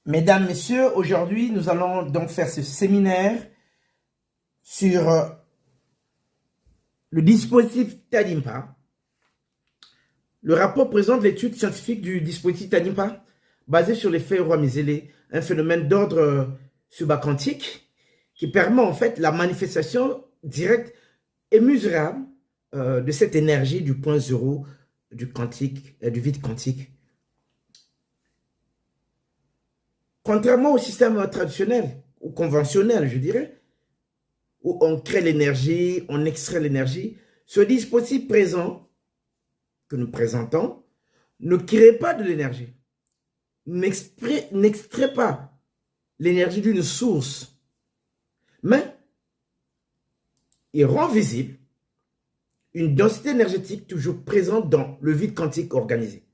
Mesdames, Messieurs, aujourd'hui, nous allons donc faire ce séminaire sur le dispositif TADIMPA. Le rapport présente l'étude scientifique du dispositif TADIMPA basé sur l'effet Roy-Mézélé, un phénomène d'ordre subaquantique qui permet en fait la manifestation directe et mesurable de cette énergie du point zéro du vide quantique. Contrairement au système traditionnel ou conventionnel, je dirais, où on crée l'énergie, on extrait l'énergie, ce dispositif présent, que nous présentons, ne crée pas de l'énergie, n'extrait pas l'énergie d'une source, mais il rend visible une densité énergétique toujours présente dans le vide quantique organisé.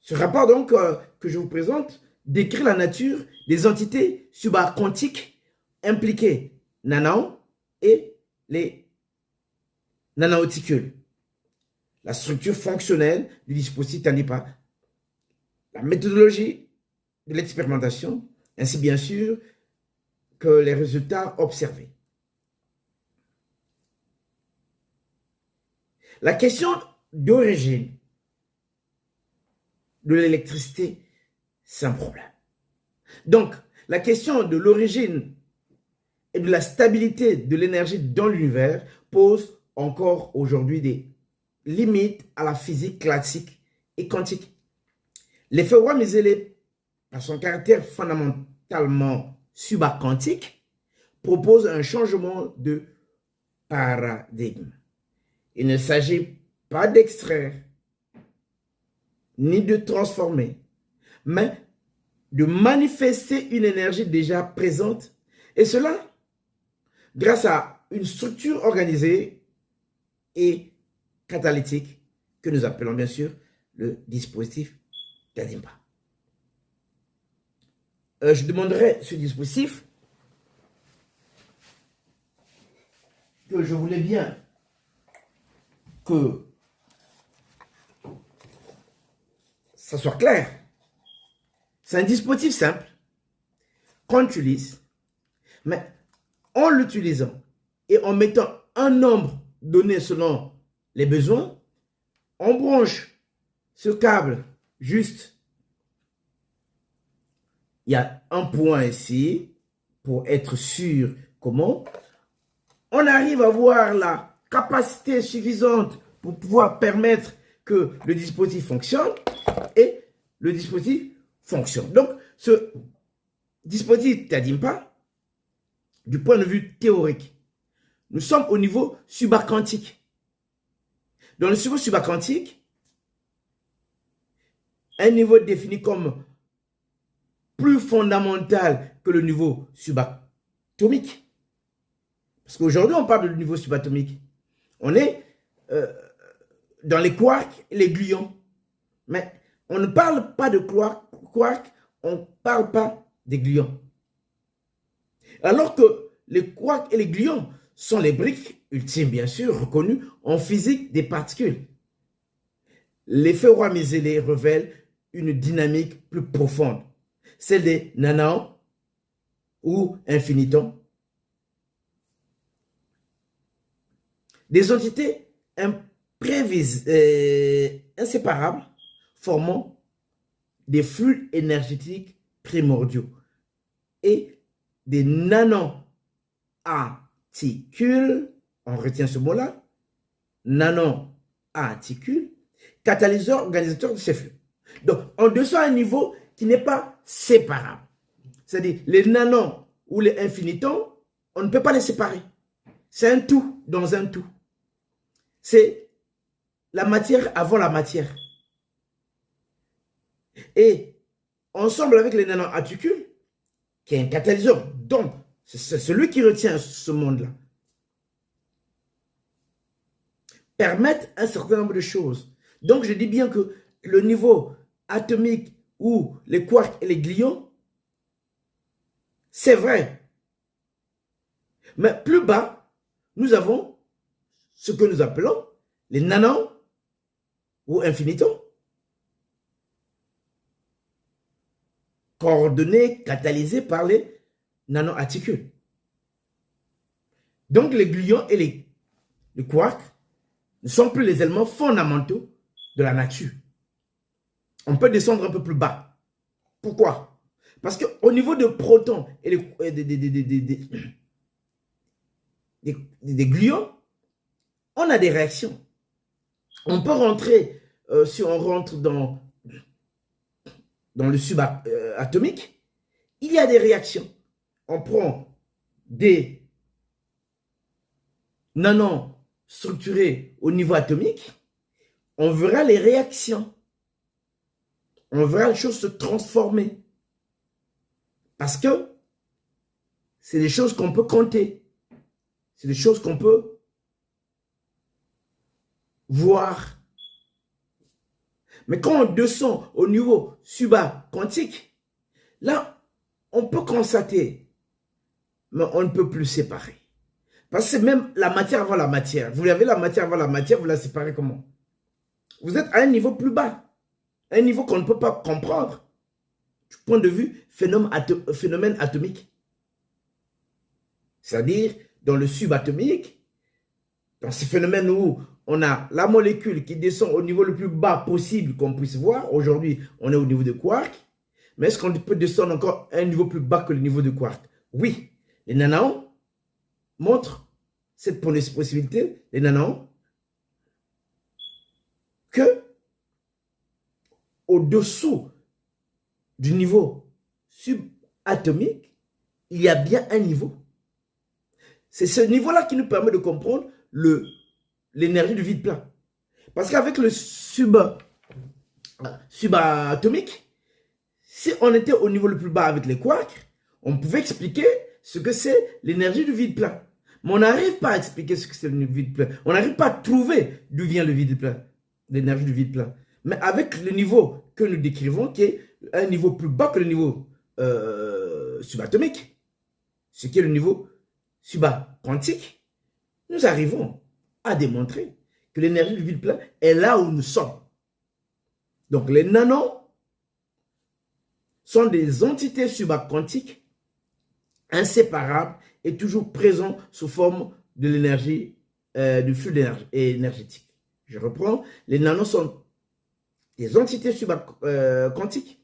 Ce rapport donc que je vous présente décrit la nature des entités subaquantiques impliquées, nanons et les nanoparticules, la structure fonctionnelle du dispositif TADIMPA, la méthodologie de l'expérimentation, ainsi bien sûr que les résultats observés. La question d'origine de l'électricité, c'est un problème. Donc, la question de l'origine et de la stabilité de l'énergie dans l'univers pose encore aujourd'hui des limites à la physique classique et quantique. L'effet Roy-Mézélé, par son caractère fondamentalement subaquantique, propose un changement de paradigme. Il ne s'agit pas d'extraire ni de transformer, mais de manifester une énergie déjà présente, et cela grâce à une structure organisée et catalytique que nous appelons bien sûr le dispositif TADIMPA. Je demanderai ce dispositif que je voulais bien que ça soit clair. C'est un dispositif simple qu'on utilise, mais en l'utilisant et en mettant un nombre donné selon les besoins, on branche ce câble juste. Il y a un point ici pour être sûr comment. On arrive à avoir la capacité suffisante pour pouvoir permettre que le dispositif fonctionne et le dispositif fonctionne. Donc, ce dispositif TADIMPA, du point de vue théorique, nous sommes au niveau subaquantique. Dans le niveau subaquantique, un niveau défini comme plus fondamental que le niveau subatomique. Parce qu'aujourd'hui, on parle du niveau subatomique. On est dans les quarks et les gluons. Mais on ne parle pas de quarks, on ne parle pas des gluons. Alors que les quarks et les gluons sont les briques ultimes, bien sûr, reconnues en physique des particules. L'effet Roy-Mézélé révèle une dynamique plus profonde, celle des nanons ou infinitons, des entités inséparables formant des flux énergétiques primordiaux et des nanoparticules, on retient ce mot-là, nanoparticules, catalyseurs organisateurs de ces flux. Donc, on descend à un niveau qui n'est pas séparable. C'est-à-dire, les nanons ou les infinitons, on ne peut pas les séparer. C'est un tout dans un tout. C'est la matière avant la matière. Et ensemble avec les nanoparticules, qui est un catalyseur, donc c'est celui qui retient ce monde-là, permettent un certain nombre de choses. Donc je dis bien que le niveau atomique ou les quarks et les gluons, c'est vrai. Mais plus bas, nous avons ce que nous appelons les nanons ou infinitons. coordonnés, catalysés par les nanoparticules. Donc les gluons et les quarks ne sont plus les éléments fondamentaux de la nature. On peut descendre un peu plus bas. Pourquoi? Parce qu'au niveau de protons et des gluons, on a des réactions. On peut rentrer, si on rentre dans le subatomique, il y a des réactions. On prend des nanos structurés au niveau atomique, on verra les réactions. On verra les choses se transformer. Parce que c'est des choses qu'on peut compter. C'est des choses qu'on peut voir. Mais quand on descend au niveau subaquantique, là, on peut constater, mais on ne peut plus séparer. Parce que c'est même la matière avant la matière. Vous avez la matière avant la matière, vous la séparez comment? Vous êtes à un niveau plus bas, un niveau qu'on ne peut pas comprendre du point de vue phénomène atomique. C'est-à-dire, dans le subatomique, dans ce phénomène où on a la molécule qui descend au niveau le plus bas possible qu'on puisse voir. Aujourd'hui, on est au niveau de quark. Mais est-ce qu'on peut descendre encore à un niveau plus bas que le niveau de quark? Oui. Les nanos montrent cette possibilité, les nanos, que au-dessous du niveau subatomique, il y a bien un niveau. C'est ce niveau-là qui nous permet de comprendre l'énergie du vide plein. Parce qu'avec le subatomique, si on était au niveau le plus bas avec les quarks, on pouvait expliquer ce que c'est l'énergie du vide plein. Mais on n'arrive pas à expliquer ce que c'est le vide plein. On n'arrive pas à trouver d'où vient le vide plein, l'énergie du vide plein. Mais avec le niveau que nous décrivons, qui est un niveau plus bas que le niveau subatomique, ce qui est le niveau subaquantique, nous arrivons à démontrer que l'énergie du vide plein est là où nous sommes. Donc les nanos sont des entités subaquantiques inséparables et toujours présents sous forme de l'énergie, du flux énergétique. Je reprends, les nanos sont des entités subaquantiques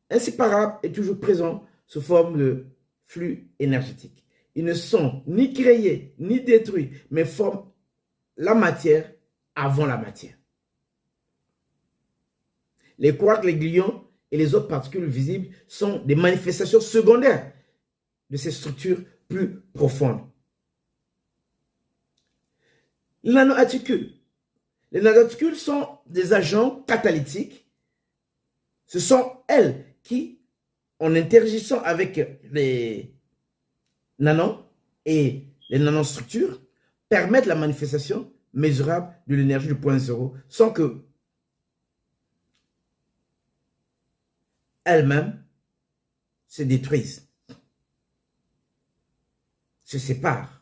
inséparables et toujours présents sous forme de flux énergétique. Ils ne sont ni créés ni détruits, mais forment la matière avant la matière. Les quarks, les gluons et les autres particules visibles sont des manifestations secondaires de ces structures plus profondes. Les nanoparticules. Les nanoparticules sont des agents catalytiques. Ce sont elles qui, en interagissant avec les nanos et les nanostructures, permettent la manifestation mesurable de l'énergie du point zéro sans que elles-mêmes se détruisent, se séparent.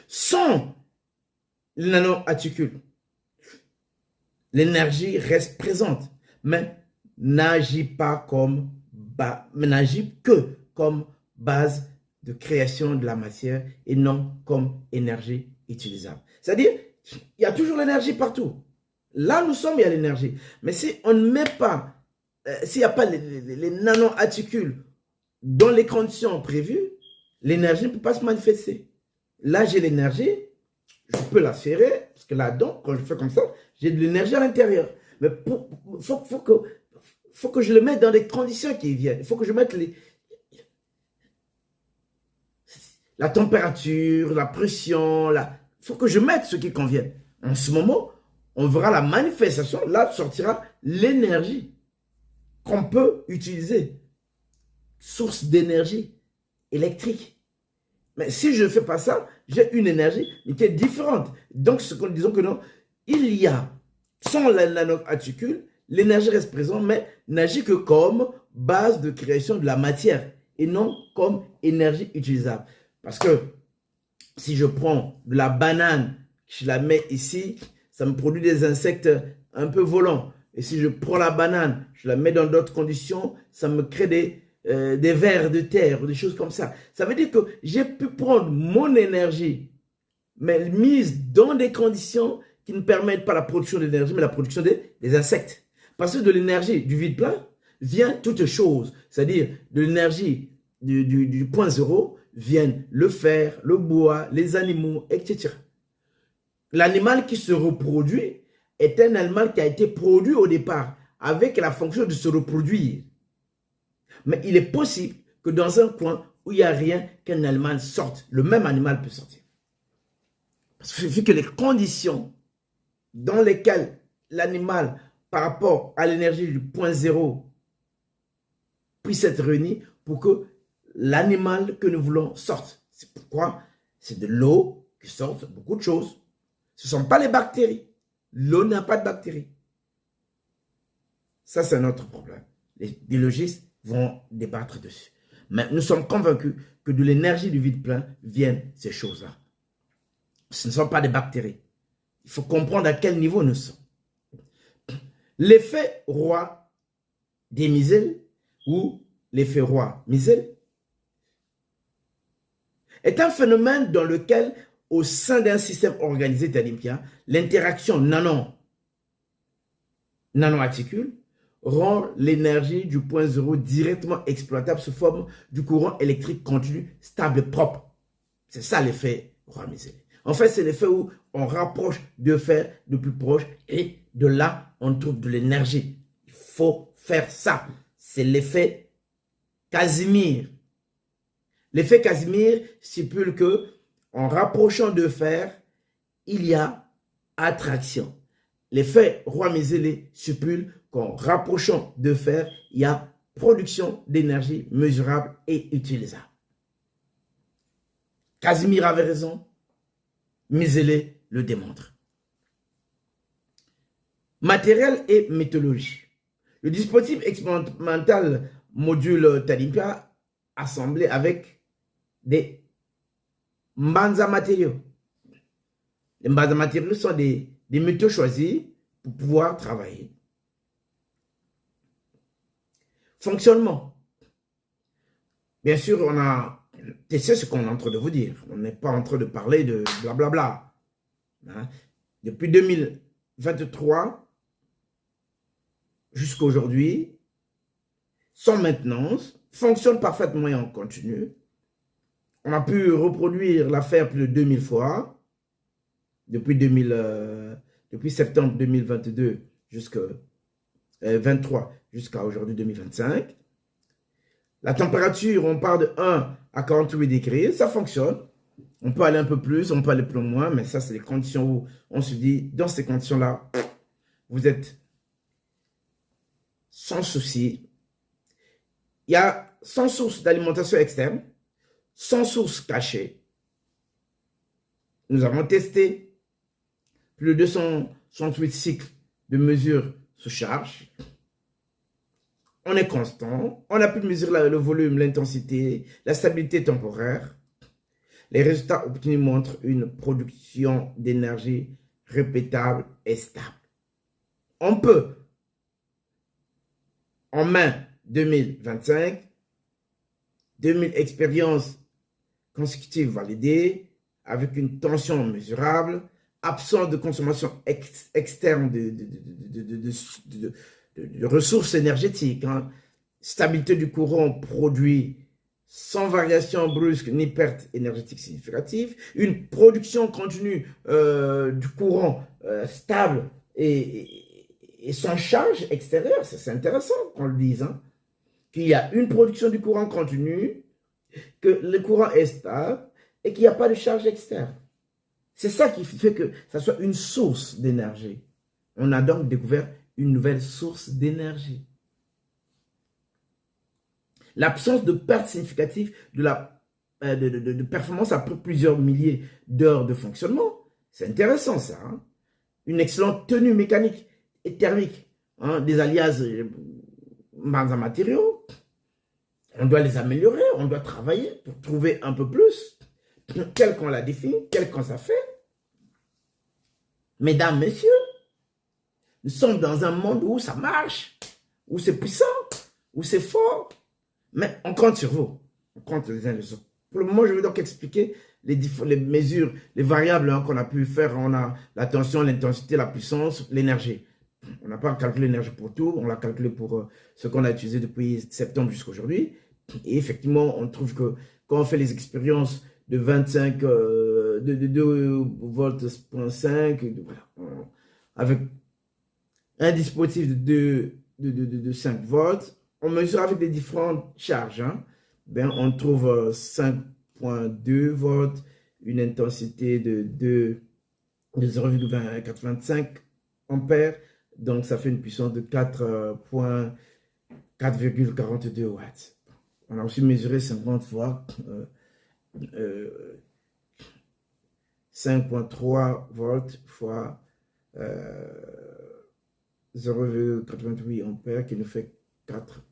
Sans les nanoparticules, l'énergie reste présente, mais n'agit que comme base de création de la matière et non comme énergie utilisable. C'est-à-dire, il y a toujours l'énergie partout. Là, nous sommes, il y a l'énergie. Mais si on ne met pas, s'il n'y a pas les nanoparticules dans les conditions prévues, l'énergie ne peut pas se manifester. Là, j'ai l'énergie, je peux la serrer, parce que là-dedans, quand je fais comme ça, j'ai de l'énergie à l'intérieur. Mais il faut que je le mette dans des conditions qui viennent. Il faut que je mette la température, la pression, il faut que je mette ce qui convient. En ce moment, on verra la manifestation, là sortira l'énergie qu'on peut utiliser. Source d'énergie électrique. Mais si je ne fais pas ça, j'ai une énergie mais qui est différente. Donc, disons que non, il y a, sans la nanoparticule, l'énergie reste présente, mais n'agit que comme base de création de la matière et non comme énergie utilisable. Parce que si je prends de la banane, je la mets ici, ça me produit des insectes un peu volants. Et si je prends la banane, je la mets dans d'autres conditions, ça me crée des vers de terre, des choses comme ça. Ça veut dire que j'ai pu prendre mon énergie, mais mise dans des conditions qui ne permettent pas la production d'énergie, mais la production des insectes. Parce que de l'énergie du vide plein vient toute chose, c'est-à-dire de l'énergie du point zéro viennent le fer, le bois, les animaux, etc. L'animal qui se reproduit est un animal qui a été produit au départ avec la fonction de se reproduire. Mais il est possible que dans un coin où il n'y a rien, qu'un animal sorte. Le même animal peut sortir. Parce que vu que les conditions dans lesquelles l'animal, par rapport à l'énergie du point zéro, puisse être réuni pour que l'animal que nous voulons sorte. C'est pourquoi c'est de l'eau qui sort beaucoup de choses. Ce ne sont pas les bactéries. L'eau n'a pas de bactéries. Ça, c'est un autre problème. Les biologistes vont débattre dessus. Mais nous sommes convaincus que de l'énergie du vide plein viennent ces choses-là. Ce ne sont pas des bactéries. Il faut comprendre à quel niveau nous sommes. L'effet roi des Misel ou l'effet roi Misel est un phénomène dans lequel, au sein d'un système organisé Talimpia, l'interaction nano-articule rend l'énergie du point zéro directement exploitable sous forme du courant électrique continu, stable et propre. C'est ça l'effet roi Misel. En fait, c'est l'effet où on rapproche deux fers de plus proche et de là, on trouve de l'énergie. Il faut faire ça. C'est l'effet Casimir. L'effet Casimir stipule que en rapprochant deux fers, il y a attraction. L'effet Roi-Mézélé stipule qu'en rapprochant deux fers, il y a production d'énergie mesurable et utilisable. Casimir avait raison. Mézélé le démontre. Matériel et méthodologie. Le dispositif expérimental module Talimpia assemblé avec des mbanza matériaux. Les mbanza matériaux sont des métaux choisis pour pouvoir travailler. Fonctionnement. Bien sûr, on a testé ce qu'on est en train de vous dire. On n'est pas en train de parler de blablabla. Hein? Depuis 2023 jusqu'à aujourd'hui, sans maintenance, fonctionne parfaitement et en continu. On a pu reproduire l'affaire plus de 2000 fois depuis septembre 2022 jusqu'à 23 jusqu'à aujourd'hui 2025. La température, on part de 1 à 48 degrés, ça fonctionne. On peut aller un peu plus, on peut aller plus loin, mais ça, c'est les conditions où on se dit, dans ces conditions-là, vous êtes sans souci. Il y a 100 sources d'alimentation externe, 100 sources cachées. Nous avons testé plus de 268 cycles de mesure sous charge. On est constant, on a pu mesurer le volume, l'intensité, la stabilité temporaire. Les résultats obtenus montrent une production d'énergie répétable et stable. On peut, en mai 2025, 2000 expériences consécutives validées, avec une tension mesurable, absence de consommation externe de ressources énergétiques, hein. Stabilité du courant produit sans variation brusque ni perte énergétique significative, une production continue du courant stable et sans charge extérieure. C'est intéressant qu'on le dise, hein, qu'il y a une production du courant continu, que le courant est stable et qu'il n'y a pas de charge externe. C'est ça qui fait que ça soit une source d'énergie. On a donc découvert une nouvelle source d'énergie. L'absence de perte significative de performance après plusieurs milliers d'heures de fonctionnement. C'est intéressant ça. Hein? Une excellente tenue mécanique et thermique, hein, des aliases dans un matériau. On doit les améliorer, on doit travailler pour trouver un peu plus, tel qu'on l'a défini, tel qu'on ça fait. Mesdames, messieurs, Nous sommes dans un monde où ça marche, où c'est puissant, où c'est fort. Mais on compte sur vous. On compte les uns les autres. Pour le moment, je vais donc expliquer les mesures, les variables qu'on a pu faire. On a la tension, l'intensité, la puissance, l'énergie. On n'a pas calculé l'énergie pour tout. On l'a calculé pour ce qu'on a utilisé depuis septembre jusqu'à aujourd'hui. Et effectivement, on trouve que quand on fait les expériences de 25, de 2 volts, 5, voilà, avec un dispositif de 5 volts, on mesure avec les différentes charges. Hein. Ben, on trouve 5,2 volts, une intensité de 0,425 ampères. Donc, ça fait une puissance de 4,42 watts. On a aussi mesuré 50 fois 5,3 volts fois 0,88 ampères qui nous fait 4,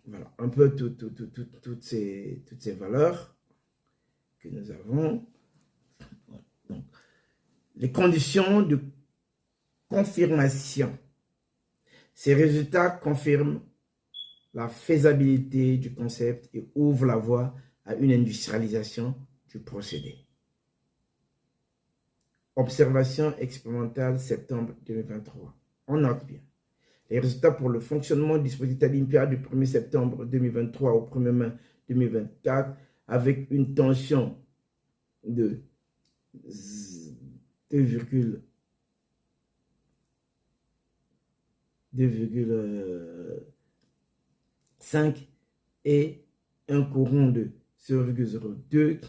voilà, un peu toutes ces valeurs que nous avons. Donc, les conditions de confirmation. Ces résultats confirment la faisabilité du concept et ouvrent la voie à une industrialisation du procédé. Observation expérimentale septembre 2023. On note bien. Les résultats pour le fonctionnement du dispositif Tadimpia du 1er septembre 2023 au 1er mai 2024 avec une tension de 2,5 et un courant de 0,02.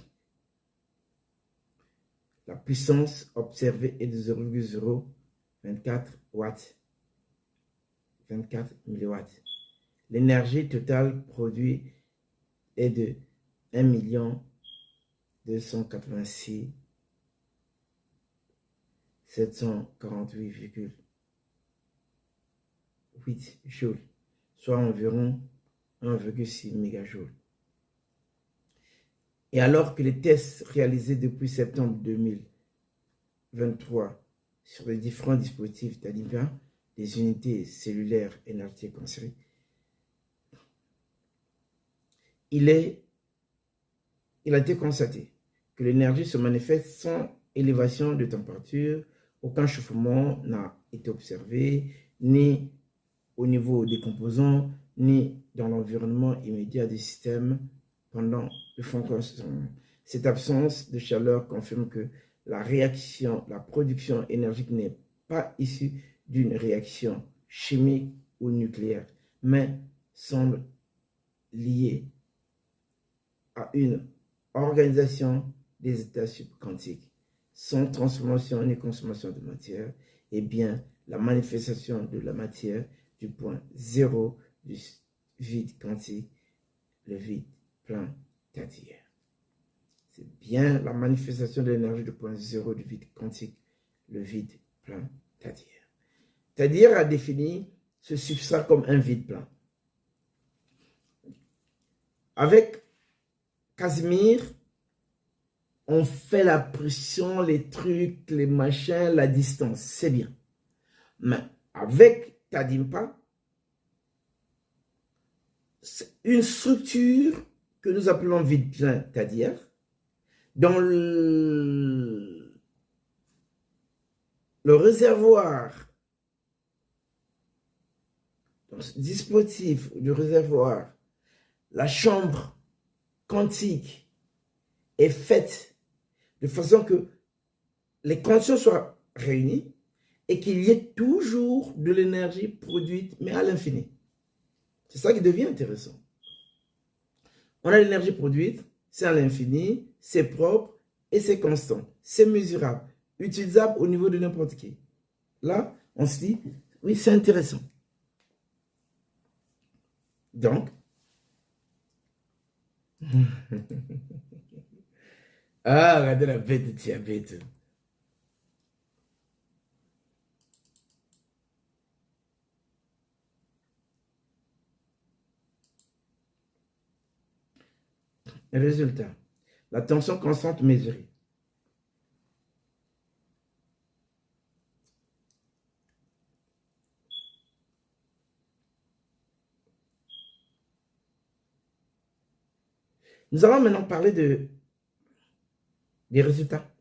La puissance observée est de 0,024 watts. 24 milliwatts. L'énergie totale produite est de 1 286 748,8 joules, soit environ 1,6 mégajoules. Et alors que les tests réalisés depuis septembre 2023 sur les différents dispositifs Tadimpia, des unités cellulaires énergétiques en série, il a été constaté que l'énergie se manifeste sans élévation de température, aucun chauffement n'a été observé, ni au niveau des composants, ni dans l'environnement immédiat du système pendant le fonctionnement. Cette absence de chaleur confirme que la production énergique n'est pas issue d'une réaction chimique ou nucléaire, mais semble liée à une organisation des états subquantiques, sans transformation ni consommation de matière, et bien la manifestation de la matière du point zéro du vide quantique, le vide plein Tadier. C'est bien la manifestation de l'énergie du point zéro du vide quantique, le vide plein Tadier. Tadier a défini ce substrat comme un vide plein. Avec Casimir, on fait la pression, les trucs, les machins, la distance, c'est bien. Mais avec Tadimpa, c'est une structure que nous appelons vide plein Tadier, dans le réservoir, dans ce dispositif du réservoir, la chambre quantique est faite de façon que les conditions soient réunies et qu'il y ait toujours de l'énergie produite, mais à l'infini. C'est ça qui devient intéressant. On a l'énergie produite, c'est à l'infini, c'est propre et c'est constant. C'est mesurable, utilisable au niveau de n'importe qui. Là, on se dit, oui, c'est intéressant. Donc, ah, regardez la bête de diabète. Résultat, la tension constante mesurée. Nous allons maintenant parler des résultats.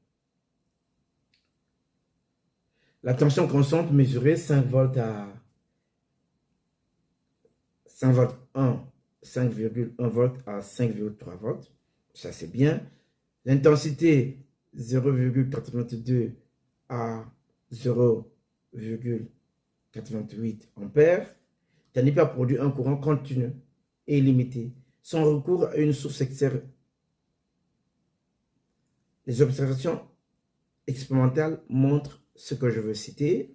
La tension constante mesurée 5 volts à 5 volts 1, 5,1 volts à 5,3 volts. Ça, c'est bien. L'intensité 0,82 à 0,88 ampères. Tanipa produit un courant continu et illimité sans recours à une source externe. Les observations expérimentales montrent ce que je veux citer.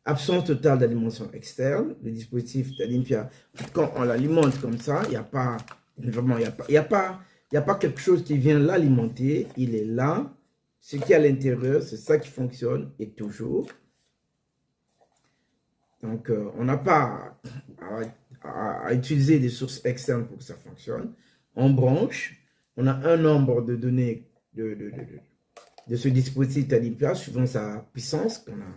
Absence totale d'alimentation externe. Le dispositif Tanipa, quand on l'alimente comme ça, il n'y a pas vraiment, il n'y a pas quelque chose qui vient l'alimenter. Il est là. Ce qui est à l'intérieur, c'est ça qui fonctionne et toujours. Donc, on n'a pas à utiliser des sources externes pour que ça fonctionne. On branche, on a un nombre de données de ce dispositif Tanipa suivant sa puissance qu'on a,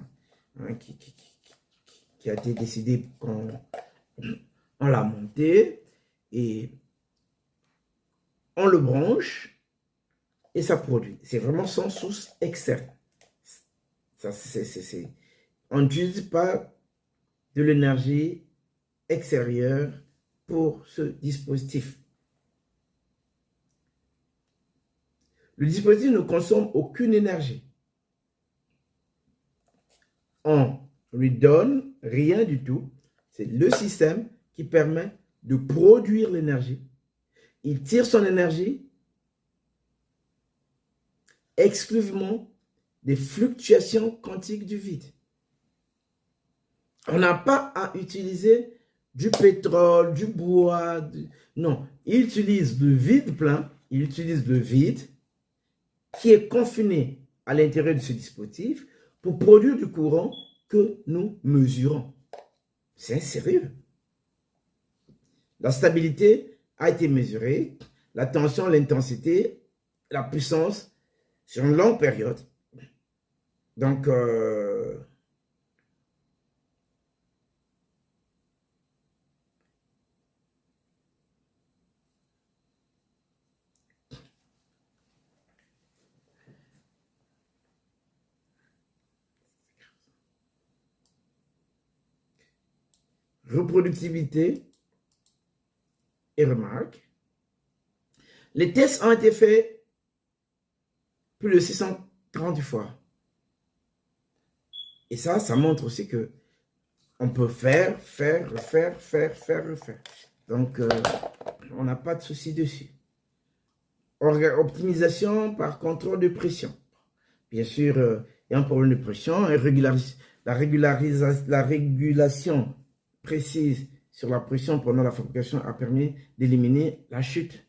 hein, qui a été décidé quand on l'a monté, et on le branche et ça produit. C'est vraiment sans source externe. On n'utilise pas de l'énergie extérieure pour ce dispositif. Le dispositif ne consomme aucune énergie. On lui donne rien du tout. C'est le système qui permet de produire l'énergie. Il tire son énergie exclusivement des fluctuations quantiques du vide. On n'a pas à utiliser du pétrole, du bois. Non, il utilise le vide plein, il utilise le vide qui est confiné à l'intérieur de ce dispositif pour produire du courant que nous mesurons. C'est sérieux. La stabilité a été mesurée, la tension, l'intensité, la puissance sur une longue période. Donc, reproductibilité et remarque. Les tests ont été faits plus de 630 fois. Et ça montre aussi que on peut faire, refaire. Donc, on n'a pas de souci dessus. Optimisation par contrôle de pression. Bien sûr, il y a un problème de pression. La régulation précise sur la pression pendant la fabrication a permis d'éliminer la chute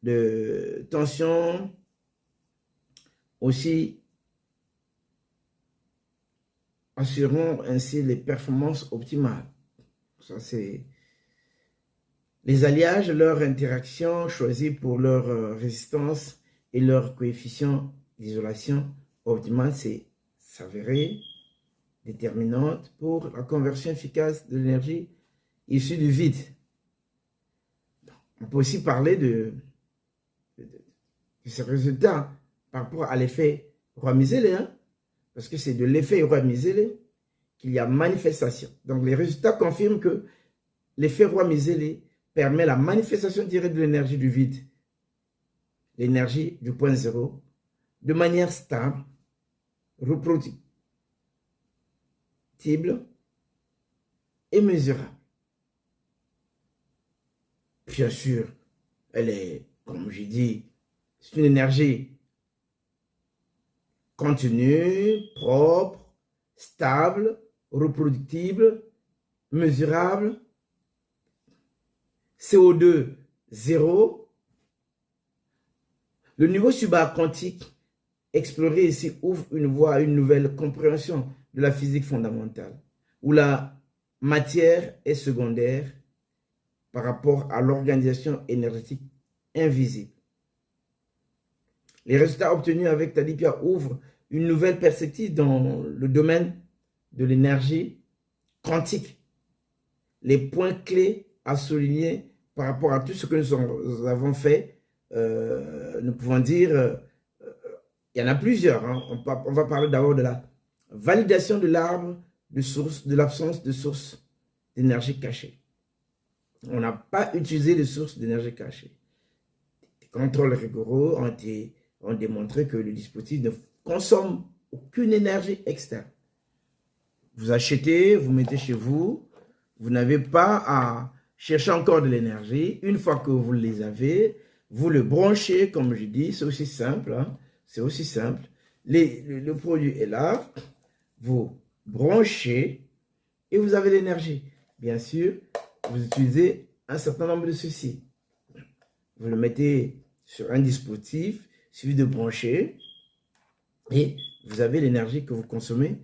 de tension, aussi assurant ainsi les performances optimales. Ça, c'est les alliages, leur interaction choisie pour leur résistance et leur coefficient d'isolation optimale, c'est s'avérer déterminante pour la conversion efficace de l'énergie issue du vide. On peut aussi parler de ces résultats par rapport à l'effet Roy-Misélé, hein, parce que c'est de l'effet Roy-Misélé qu'il y a manifestation. Donc les résultats confirment que l'effet Roy-Misélé permet la manifestation directe de l'énergie du vide, l'énergie du point zéro, de manière stable, reproductible et mesurable. Bien sûr, elle est, comme j'ai dit, c'est une énergie continue, propre, stable, reproductible, mesurable, CO2 0. Le niveau subaquantique exploré ici ouvre une voie à une nouvelle compréhension de la physique fondamentale, où la matière est secondaire par rapport à l'organisation énergétique invisible. Les résultats obtenus avec Tanipa ouvrent une nouvelle perspective dans le domaine de l'énergie quantique. Les points clés à souligner par rapport à tout ce que nous avons fait nous pouvons dire, il y en a plusieurs. Hein. On va parler d'abord de la validation de l'arbre de l'absence de source d'énergie cachée. On n'a pas utilisé de source d'énergie cachée. Les contrôles rigoureux ont démontré que le dispositif ne consomme aucune énergie externe. Vous achetez, vous mettez chez vous, vous n'avez pas à chercher encore de l'énergie. Une fois que vous les avez, vous le branchez, comme je dis, c'est aussi simple. Hein? C'est aussi simple. Le produit est là, vous branchez et vous avez l'énergie. Bien sûr, vous utilisez un certain nombre de ceci. Vous le mettez sur un dispositif, il suffit de brancher et vous avez l'énergie que vous consommez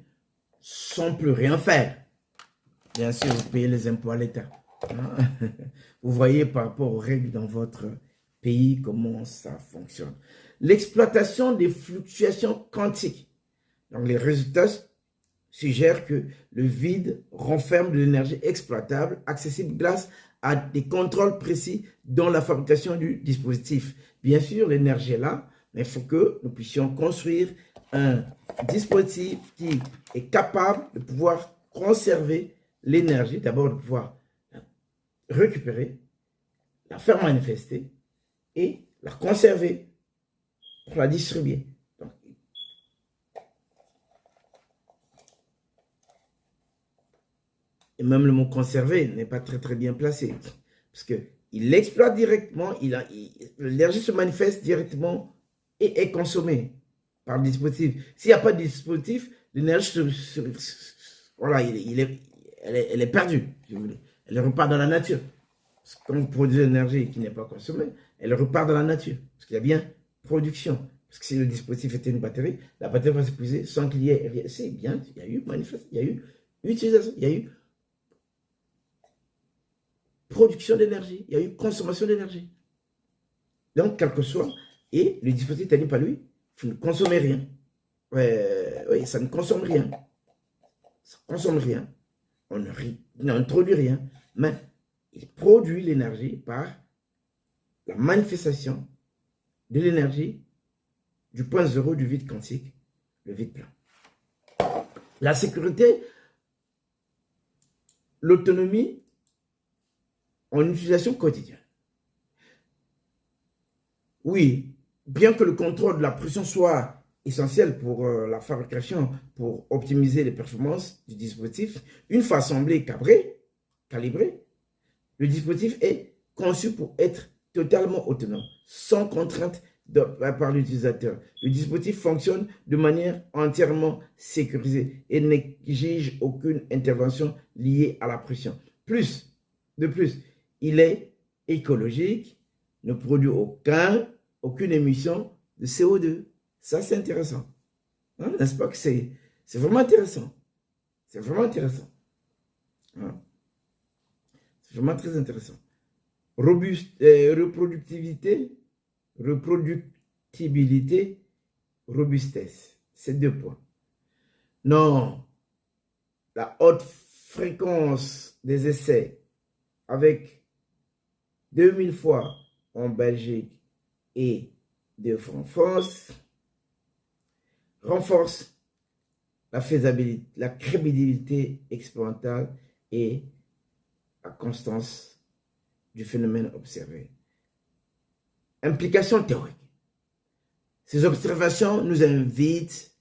sans plus rien faire. Bien sûr, vous payez les impôts à l'État. Vous voyez par rapport aux règles dans votre pays comment ça fonctionne. L'exploitation des fluctuations quantiques. Donc, les résultats suggèrent que le vide renferme de l'énergie exploitable, accessible grâce à des contrôles précis dans la fabrication du dispositif. Bien sûr, l'énergie est là, mais il faut que nous puissions construire un dispositif qui est capable de pouvoir conserver l'énergie, d'abord de pouvoir la récupérer, la faire manifester et la conserver pour la distribuer. Donc, et même le mot conserver n'est pas très bien placé, parce qu'il l'exploite directement, l'énergie se manifeste directement et est consommée par le dispositif. S'il n'y a pas de dispositif, l'énergie voilà, elle est perdue, si vous voulez. Elle repart dans la nature. Parce que quand vous produisez l'énergie qui n'est pas consommée, elle repart dans la nature. Parce qu'il y a bien production. Parce que si le dispositif était une batterie, la batterie va s'épuiser sans qu'il y ait rien. C'est bien, il y a eu manifeste, il y a eu utilisation, il y a eu production d'énergie, il y a eu consommation d'énergie. Donc, quel que soit, et le dispositif t'a dit pas lui, vous ne consommez rien. Oui, ça ne consomme rien. Ça ne consomme rien. On n'introduit rien. Mais il produit l'énergie par la manifestation de l'énergie du point zéro du vide quantique, le vide plein. La sécurité, l'autonomie en utilisation quotidienne. Oui, bien que le contrôle de la pression soit essentiel pour la fabrication, pour optimiser les performances du dispositif, une fois assemblé et calibré, le dispositif est conçu pour être totalement autonome, sans contrainte par l'utilisateur. Le dispositif fonctionne de manière entièrement sécurisée et n'exige aucune intervention liée à la pression. De plus, il est écologique, ne produit aucune émission de CO2. Ça, c'est intéressant. Hein, n'est-ce pas que c'est vraiment intéressant? C'est vraiment intéressant. Hein? C'est vraiment très intéressant. Reproductibilité, robustesse. C'est 2 points. Non, la haute fréquence des essais avec 2000 fois en Belgique et 2 fois en France renforce la faisabilité, la crédibilité expérimentale et la constance du phénomène observé. Implication théorique. Ces observations nous invitent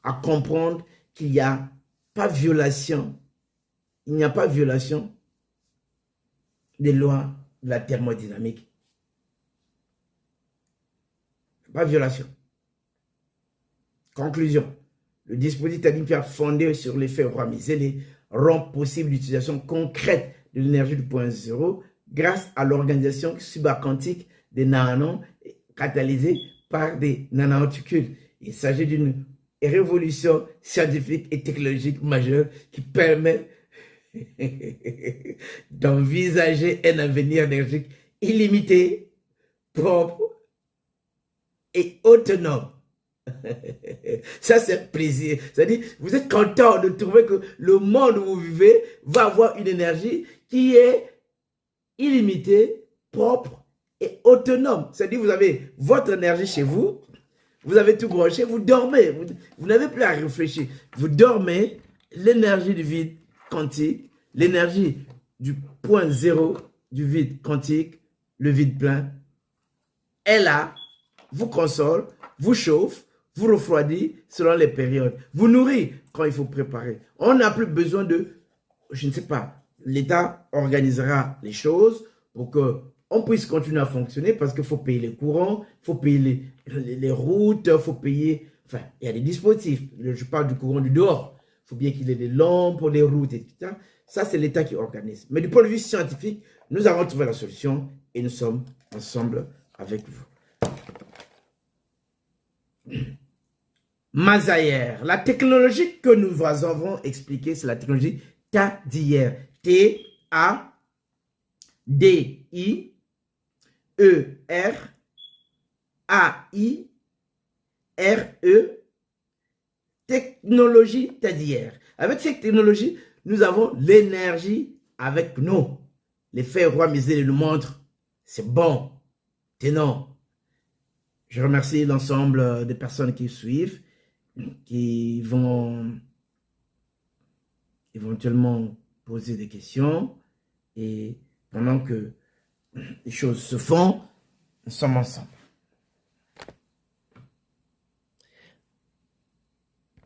à comprendre qu'il n'y a pas violation, des lois de la thermodynamique. Pas violation. Conclusion. Le dispositif thermique fondé sur l'effet Roi-Miseli rend possible l'utilisation concrète de l'énergie du point zéro grâce à l'organisation subaquantique des nanons catalysés par des nanoparticules. Il s'agit d'une révolution scientifique et technologique majeure qui permet d'envisager un avenir énergique illimité, propre et autonome. Ça, c'est plaisir. C'est-à-dire, vous êtes content de trouver que le monde où vous vivez va avoir une énergie qui est illimitée, propre est autonome. C'est-à-dire vous avez votre énergie chez vous, vous avez tout branché, vous dormez, vous n'avez plus à réfléchir. Vous dormez, l'énergie du vide quantique, l'énergie du point zéro du vide quantique, le vide plein, est là, vous console, vous chauffe, vous refroidit selon les périodes, vous nourrit quand il faut préparer. On n'a plus besoin de, je ne sais pas, l'État organisera les choses pour qu'on puisse continuer à fonctionner parce qu'il faut payer les courants, il faut payer les routes, il faut payer, enfin, il y a des dispositifs. Je parle du courant du dehors. Il faut bien qu'il y ait des lampes pour les routes, etc. Ça, c'est l'État qui organise. Mais du point de vue scientifique, nous avons trouvé la solution et nous sommes ensemble avec vous. Mazayer, la technologie que nous avons expliquée, c'est la technologie TADIR. T-A-D-I-E-R-A-I-R-E, technologie TADIR. Avec cette technologie, nous avons l'énergie avec nous. Les faits roi misés nous montrent, c'est bon, tenons. Je remercie l'ensemble des personnes qui suivent, qui vont éventuellement poser des questions. Et pendant que les choses se font, nous sommes ensemble.